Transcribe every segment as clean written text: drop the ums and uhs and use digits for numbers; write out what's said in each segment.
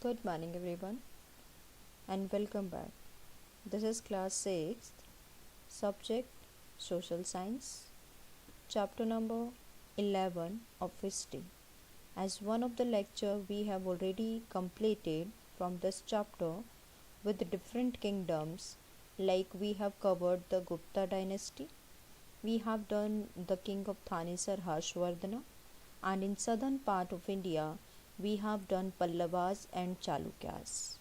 Good morning everyone and welcome back. This is class 6th, subject social science, chapter number 11 of history. As one of the lecture we have already completed from this chapter with different kingdoms, like we have covered the Gupta dynasty, we have done the king of Thanesar Harshvardhana, and in southern part of India we have done Pallavas and Chalukyas.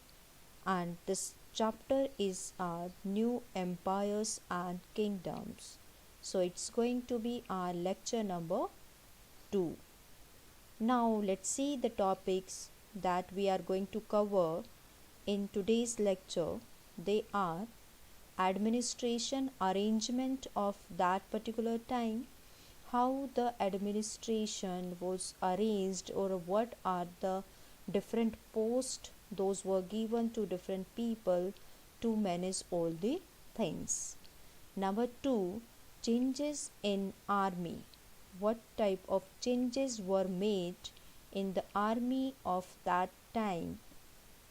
And this chapter is our new empires and kingdoms. So it's going to be our lecture number 2. Now let's see the topics that we are going to cover in today's lecture. They are administration arrangement of that particular time, how the administration was arranged, or what are the different posts those were given to different people to manage all the things. Number 2, changes in army. What type of changes were made in the army of that time?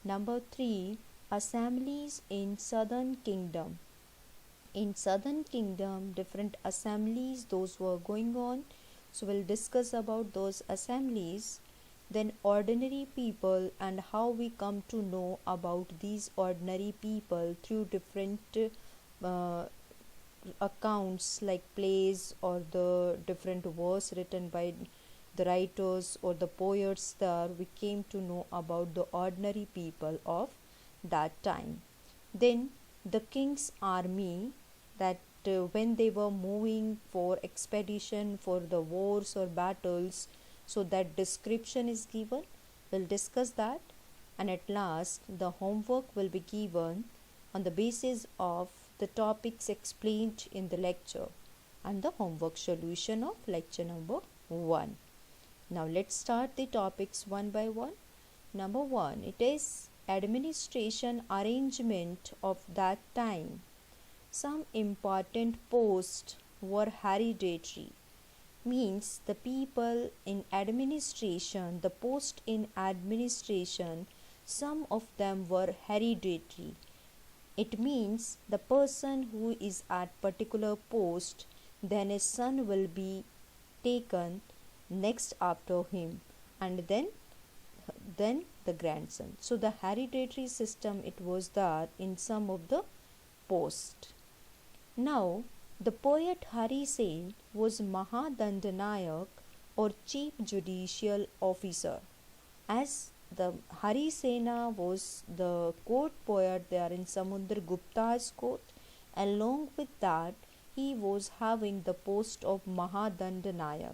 Number 3, assemblies in southern kingdom. In southern kingdom, different assemblies those were going on, so we'll discuss about those assemblies. Then ordinary people and how we come to know about these ordinary people through different accounts like plays or the different verse written by the writers or the poets there. We came to know about the ordinary people of that time. Then the king's army, that when they were moving for expedition for the wars or battles, so that description is given. We'll discuss that, and at last the homework will be given on the basis of the topics explained in the lecture and the homework solution of lecture number 1. Now let's start the topics one by one. Number 1, it is administration arrangement of that time. Some important posts were hereditary, means the people in administration, the post in administration, some of them were hereditary. It means the person who is at particular post, then his son will be taken next after him, and then the grandson. So the hereditary system, it was there in some of the posts. Now the poet Hari Sen was Mahadandanayak or chief judicial officer. As the Hari Sena was the court poet there in Samundragupta's court, along with that he was having the post of Mahadandanayak.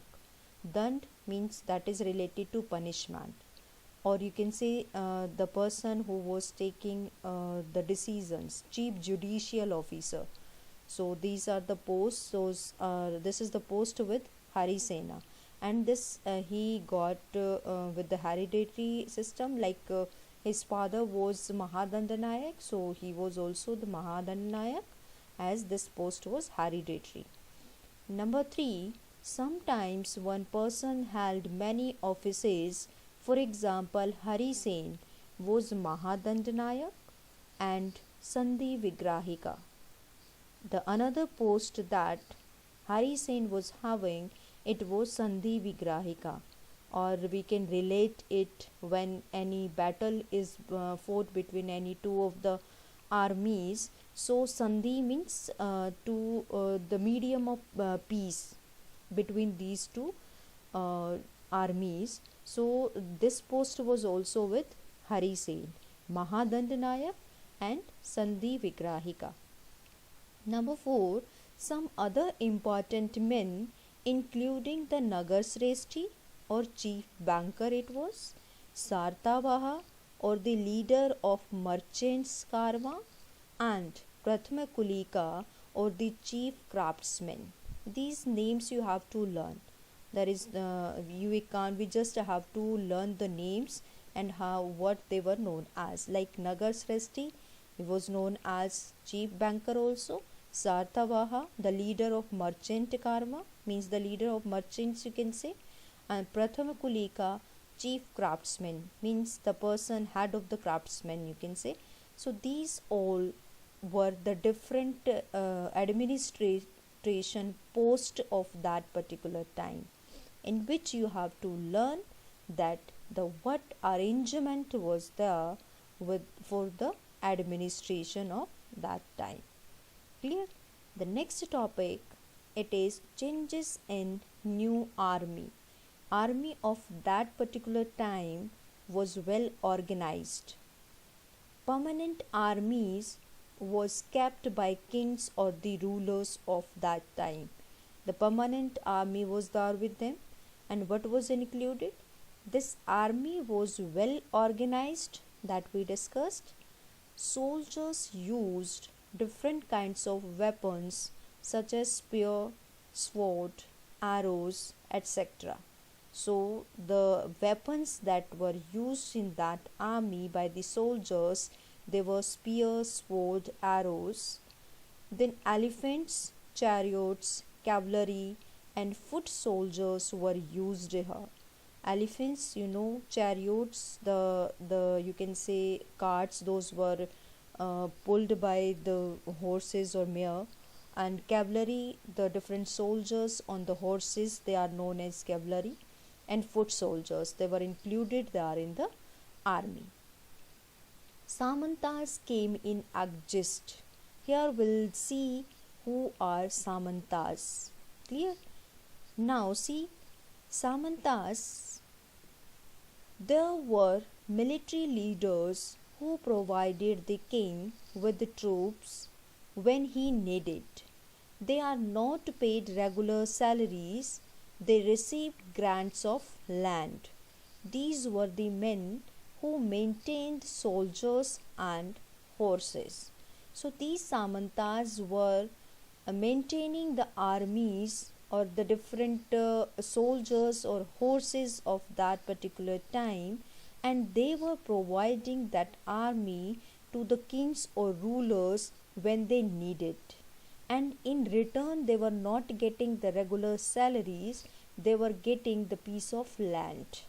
Dand means that is related to punishment, or you can say the person who was taking the decisions, chief judicial officer. So these are the posts. This is the post with Hari Sena, and this he got with the hereditary system, like his father was Mahadandanayak, so he was also the Mahadandanayak, as this post was hereditary. Number 3, sometimes one person held many offices. For example, Hari Sen was Mahadandanayak and Sandhi Vigrahika. The another post that Hari Sen was having, it was Sandhi Vigrahika, or we can relate it when any battle is fought between any two of the armies. So Sandhi means the medium of peace between these two armies. So this post was also with Hari Sen, Mahadandanayak and Sandhi Vigrahika. Number 4, some other important men, including the Nagasreshti or chief banker, it was Sartavaha or the leader of merchants Karma, and Prathama Kulika or the chief craftsman. These names you have to learn. There is we just have to learn the names and what they were known as. Like Nagasreshti, he was known as chief banker also. Sartavaha, the leader of merchant Karma, means the leader of merchants, you can say. And Prathama Kulika chief craftsman, means the person head of the craftsmen, you can say. So these all were the different administration post of that particular time, in which you have to learn that the what arrangement was there with for the administration of that time. Clear? The next topic, it is changes in new army. Army of that particular time was well organized. Permanent armies was kept by kings or the rulers of that time. The permanent army was there with them, and what was included? This army was well organized, that we discussed. Soldiers used different kinds of weapons such as spear, sword, arrows, etc. So the weapons that were used in that army by the soldiers, they were spears, sword, arrows. Then elephants, chariots, cavalry, and foot soldiers were used here. Elephants, chariots, the you can say carts, those were pulled by the horses or mare. And cavalry, the different soldiers on the horses, they are known as cavalry. And foot soldiers, they were included there in the army. Samantas came in August. Here we'll see who are Samantas. Clear? Now see, Samantas, there were military leaders who provided the king with the troops when he needed. They are not paid regular salaries, they received grants of land. These were the men who maintained soldiers and horses. So these Samantas were maintaining the armies or the different soldiers or horses of that particular time, and they were providing that army to the kings or rulers when they needed. And in return, they were not getting the regular salaries, they were getting the piece of land,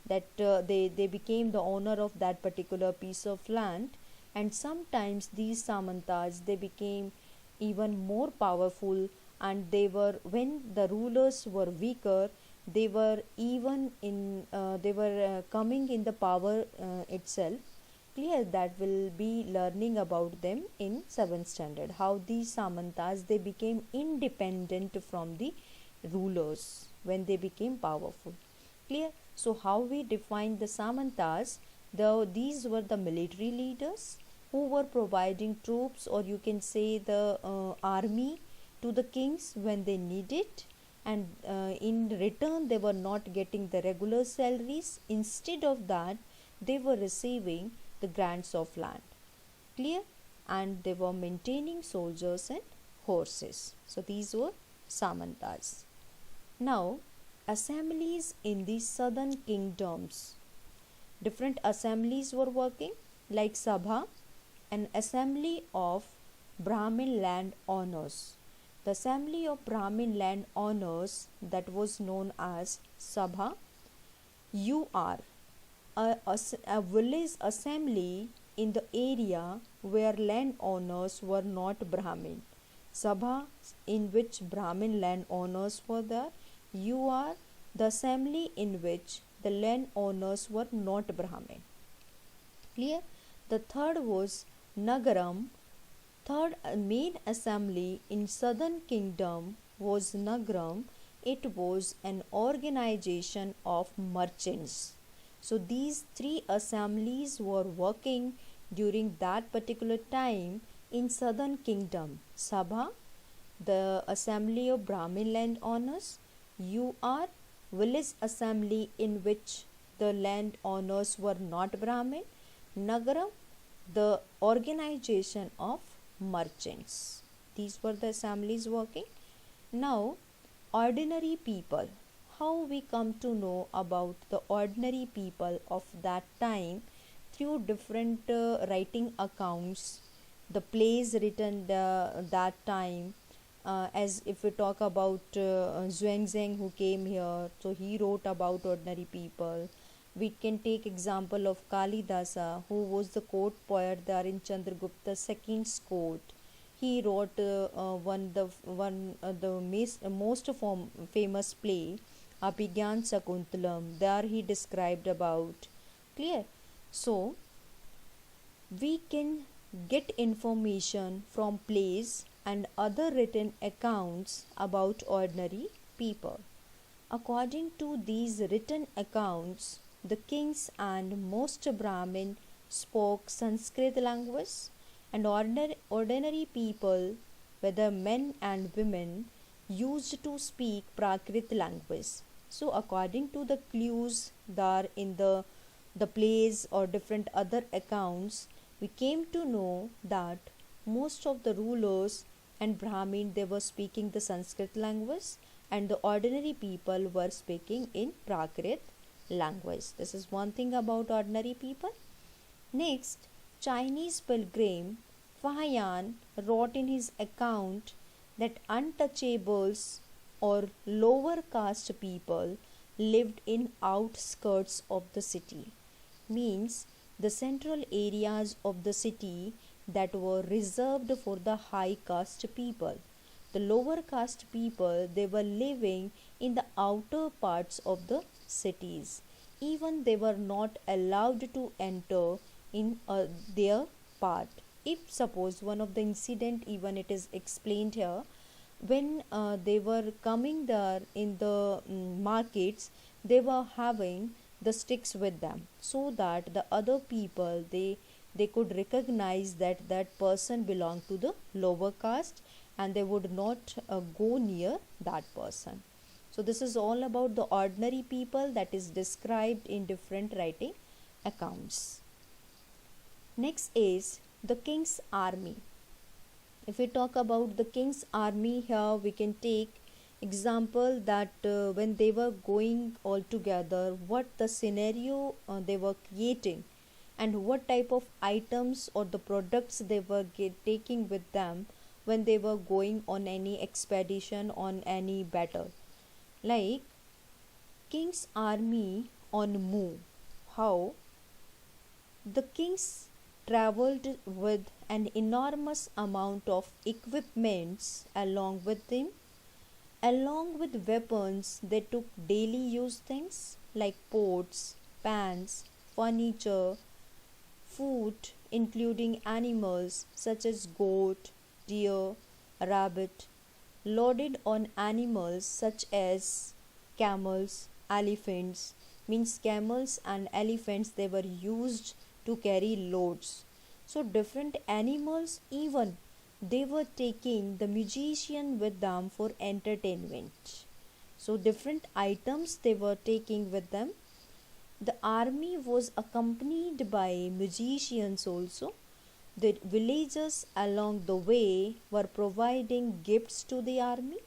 that they became the owner of that particular piece of land. And sometimes these Samantas, they became even more powerful, and they were, when the rulers were weaker, they were even in coming in the power itself. Clear? That will be learning about them in 7th standard, how these Samantas, they became independent from the rulers when they became powerful. Clear? So how we define the Samantas? These were the military leaders who were providing troops, or you can say the army, to the kings when they needed, and in return they were not getting the regular salaries. Instead of that, they were receiving the grants of land. Clear? And they were maintaining soldiers and horses. So these were Samantas. Now, assemblies in the southern kingdoms. Different assemblies were working, like Sabha, an assembly of Brahmin land owners. The assembly of Brahmin land owners, that was known as Sabha. UR, a village assembly in the area where landowners were not Brahmin. Sabha, in which Brahmin landowners were there. UR, the assembly in which the landowners were not Brahmin. Clear? The third was Nagaram. Third main assembly in southern kingdom was Nagaram. It was an organization of merchants. So these three assemblies were working during that particular time in southern kingdom. Sabha, the assembly of Brahmin landowners. UR, village assembly in which the landowners were not Brahmin. Nagaram, the organization of merchants. These were the assemblies working. Now, ordinary people. How we come to know about the ordinary people of that time? Through different writing accounts, the plays written that time. As if we talk about Zhuangzheng, who came here, so he wrote about ordinary people. We can take example of Kalidasa, who was the court poet there in Chandragupta II's court. He wrote the most famous play, Abhigyan Sakuntalam. There he described about clear. So we can get information from plays and other written accounts about ordinary people. According to these written accounts, the kings and most Brahmin spoke Sanskrit language, and ordinary people, whether men and women, used to speak Prakrit language. So, according to the clues there in the plays or different other accounts, we came to know that most of the rulers and Brahmin, they were speaking the Sanskrit language, and the ordinary people were speaking in Prakrit language. This is one thing about ordinary people. Next, Chinese pilgrim Fahian wrote in his account that untouchables or lower caste people lived in outskirts of the city, means the central areas of the city that were reserved for the high caste people. The lower caste people, they were living in the outer parts of the cities. Even they were not allowed to enter in their part. If suppose one of the incident, even it is explained here, when they were coming there in the markets, they were having the sticks with them, so that the other people, they could recognize that that person belonged to the lower caste, and they would not go near that person. So this is all about the ordinary people that is described in different writing accounts. Next is the king's army. If we talk about the king's army, here we can take example that when they were going all together, what the scenario they were creating, and what type of items or the products they were taking with them when they were going on any expedition, on any battle. Like king's army on move, how the kings traveled with an enormous amount of equipments along with them. Along with weapons, they took daily use things like pots, pans, furniture, food, including animals such as goat, deer, rabbit, loaded on animals such as camels, elephants, means camels and elephants, they were used to carry loads. So different animals, even they were taking the musician with them for entertainment. So different items they were taking with them. The army was accompanied by musicians also. The villagers along the way were providing gifts to the army.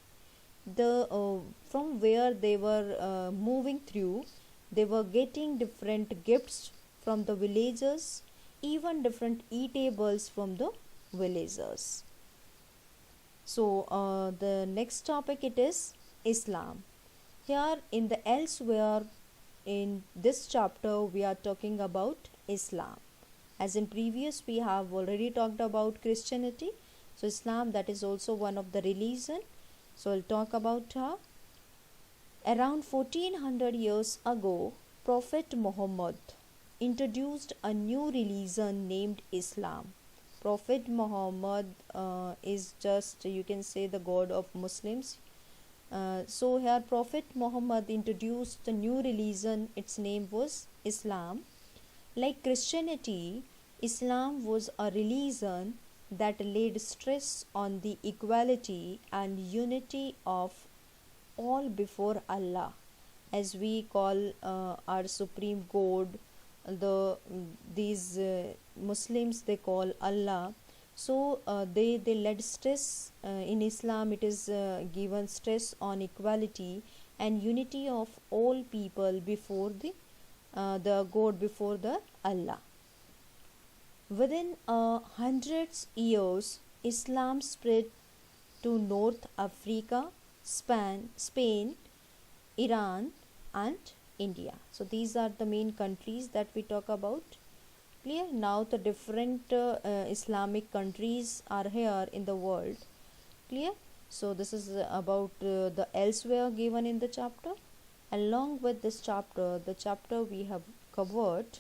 From where they were moving through, they were getting different gifts from the villagers, even different eatables from the villagers. So the next topic, it is Islam. Here in the elsewhere in this chapter we are talking about Islam. As in previous we have already talked about Christianity. So Islam, that is also one of the religion. So I'll talk about her. Around 1400 years ago, Prophet Muhammad introduced a new religion named Islam. Prophet Muhammad is just, you can say, the God of Muslims. So here Prophet Muhammad introduced a new religion. Its name was Islam. Like Christianity, Islam was a religion that laid stress on the equality and unity of all before Allah, as we call our supreme God. These Muslims, they call Allah. So they laid stress in Islam. It is given stress on equality and unity of all people before the God, before the Allah. Within hundreds years, Islam spread to North Africa, Spain, Iran, and India. So these are the main countries that we talk about. Clear? Now the different Islamic countries are here in the world. Clear? So this is about the elsewhere given in the chapter. Along with this chapter, the chapter we have covered,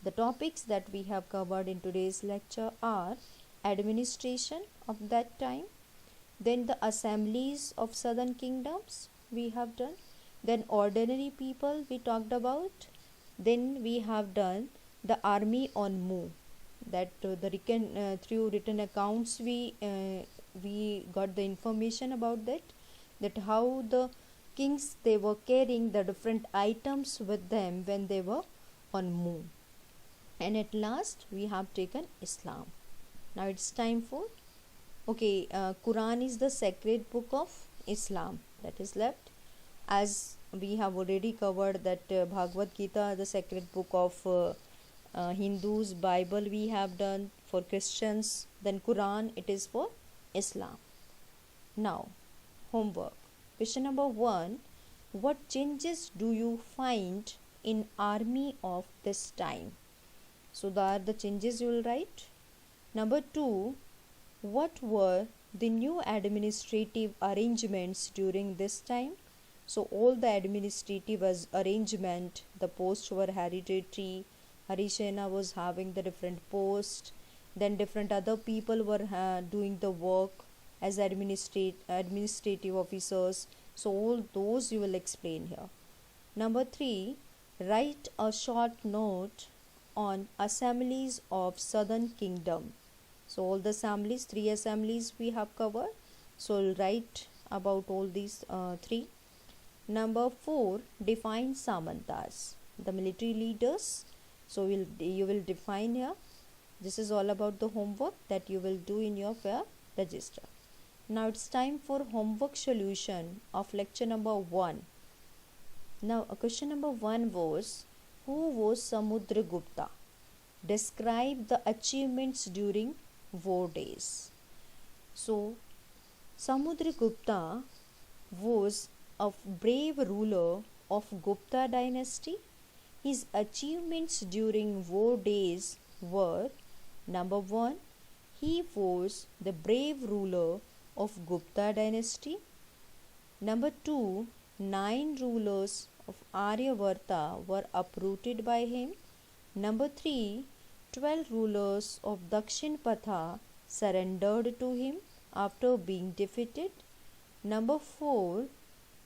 the topics that we have covered in today's lecture are administration of that time, then the assemblies of southern kingdoms we have done, then ordinary people we talked about, then we have done the army on move, that through written accounts we got the information about that how the kings they were carrying the different items with them when they were on move. And at last we have taken Islam. Now it's time for Quran is the sacred book of Islam, that is left. As we have already covered that Bhagavad Gita, the sacred book of Hindus, Bible we have done for Christians, then Quran it is for Islam. Now homework. Question number 1. What changes do you find in army of this time? So there are the changes you will write. Number 2. What were the new administrative arrangements during this time? So all the administrative arrangement, the posts were hereditary. Harisena was having the different posts. Then different other people were doing the work as administrative officers. So all those you will explain here. Number 3. Write a short note on assemblies of southern kingdom. So all the assemblies, 3 assemblies we have covered. So we'll write about all these 3. Number 4. Define Samantas, the military leaders. So you will define here. This is all about the homework that you will do in your fair register. Now it's time for homework solution of lecture number 1. Now question number 1 was, who was Samudragupta? Describe the achievements during war days. So Samudragupta was a brave ruler of Gupta dynasty. His achievements during war days were: number 1, he was the brave ruler of Gupta dynasty. Number 2, 9 rulers of Aryavarta were uprooted by him. Number 3, 12 rulers of Dakshinpatha surrendered to him after being defeated. Number 4,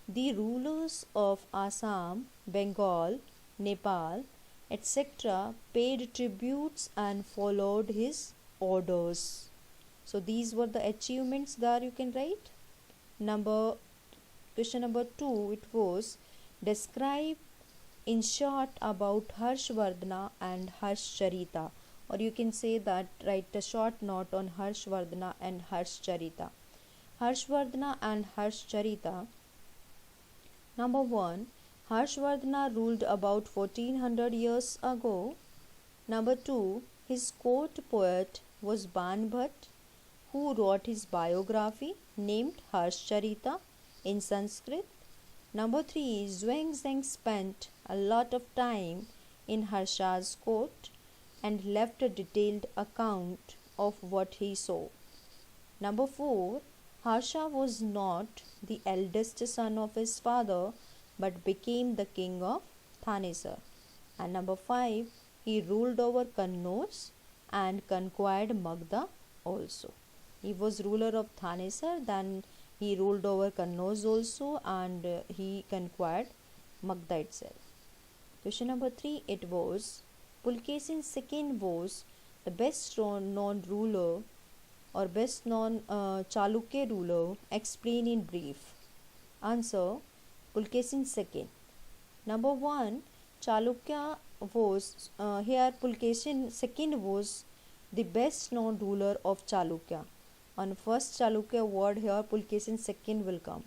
the rulers of Assam, Bengal, Nepal, etc. paid tributes and followed his orders. So these were the achievements there you can write. Question number 2, it was, describe in short about Harshvardhana and Harshcharita, or you can say that write a short note on Harshvardhana and Harshcharita. Harshvardhana and Harshcharita. Number 1, Harshvardhana ruled about 1400 years ago. Number 2, his court poet was Banbhat, who wrote his biography named Harshcharita in Sanskrit. Number 3, Zhuangzhang spent a lot of time in Harsha's court and left a detailed account of what he saw. Number 4, Harsha was not the eldest son of his father but became the king of Thanesar. And number 5, he ruled over Kannauj and conquered Magda also. He was ruler of Thanesar, then he ruled over Kannauj also, and he conquered Magda itself. Question number 3, it was, Pulkesin II was the best known ruler or best known Chalukya ruler. Explain in brief. Answer, Pulkesin II. Number 1, Chalukya was, here Pulkesin II was the best known ruler of Chalukya. On first Chalukya word here Pulkesin II will come.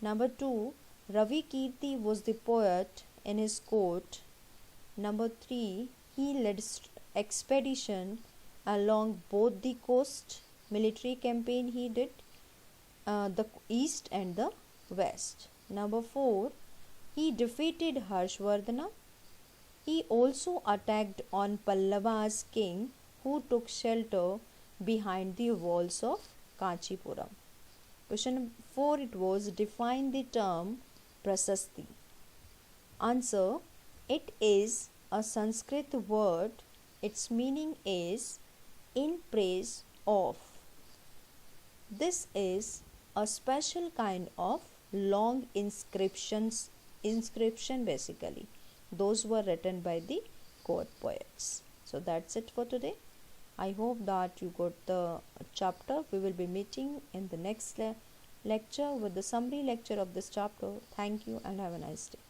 Number 2, Ravi Kirti was the poet in his court. Number 3, he led expedition along both the coast. Military campaign he did, the east and the west. Number 4, He defeated Harshvardhana. He also attacked on Pallava's king who took shelter behind the walls of Kanchipuram. Question 4, it was define the term Prasasti. Answer, it is a Sanskrit word. Its meaning is in praise of. This is a special kind of long inscription basically. Those were written by the court poets. So that's it for today. I hope that you got the chapter. We will be meeting in the next lecture with the summary lecture of this chapter. Thank you and have a nice day.